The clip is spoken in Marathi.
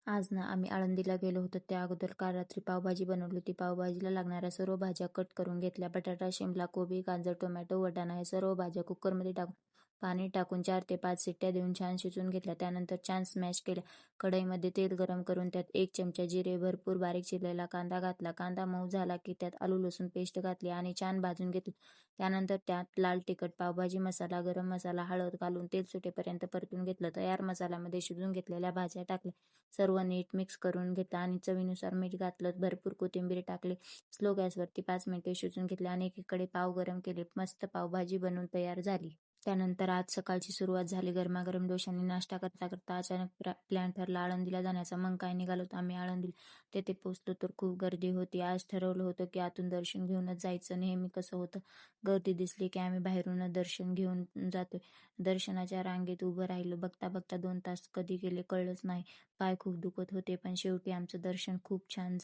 आज ना आम्ही आळंदीला गेलो होतो. त्या अगोदर काल रात्री पावभाजी बनवली होती. पावभाजीला लागणाऱ्या सर्व भाज्या कट करून घेतल्या. बटाटा, शिमला, कोबी, गाजर, टोमॅटो, वाटाणा हे सर्व भाज्या कुकरमध्ये टाकून पाणी टाकून 4 ते 5 शिट्ट्या देऊन छान शिजवून घेतल्या. त्यानंतर छान स्मॅश केल्या. कढईमध्ये तेल गरम करून त्यात 1 चमचा जिरे, भरपूर बारीक चिरलेला कांदा घातला. कांदा मऊ झाला की त्यात आलं लसूण पेस्ट घातली आणि छान भाजून घेतली. त्यानंतर त्यात लाल तिखट, पावभाजी मसाला, गरम मसाला, हळद घालून तेल सुटेपर्यंत परतून घेतलं. तयार मसाल्यामध्ये शिजवून घेतलेल्या भाज्या टाकल्या. सर्व नीट मिक्स करून घेतलं आणि चवीनुसार मीठ घातलं. भरपूर कोथिंबीर टाकली. स्लो गॅसवरती 5 मिनिटे शिजवून घेतले आणि एकीकडे पाव गरम केले. मस्त पावभाजी बनवून तयार झाली. त्यानंतर आज सकाळची सुरुवात झाली. गरमागरम डोशांनी नाश्ता करता करता अचानक प्लॅन ठरला आळंदीला जाण्याचा. मग काय निघालो आम्ही आळंदीला. तेथे पोचलो तर खूप गर्दी होती. आज ठरवलं होतं की आतून दर्शन घेऊनच जायचं. नेहमी कसं होतं, गर्दी दिसली की आम्ही बाहेरूनच दर्शन घेऊन जातोय. दर्शनाच्या रांगेत उभं राहिलो. बघता बघता 2 तास कधी गेले कळलंच नाही. पाय खूप दुखत होते पण शेवटी आमचं दर्शन खूप छान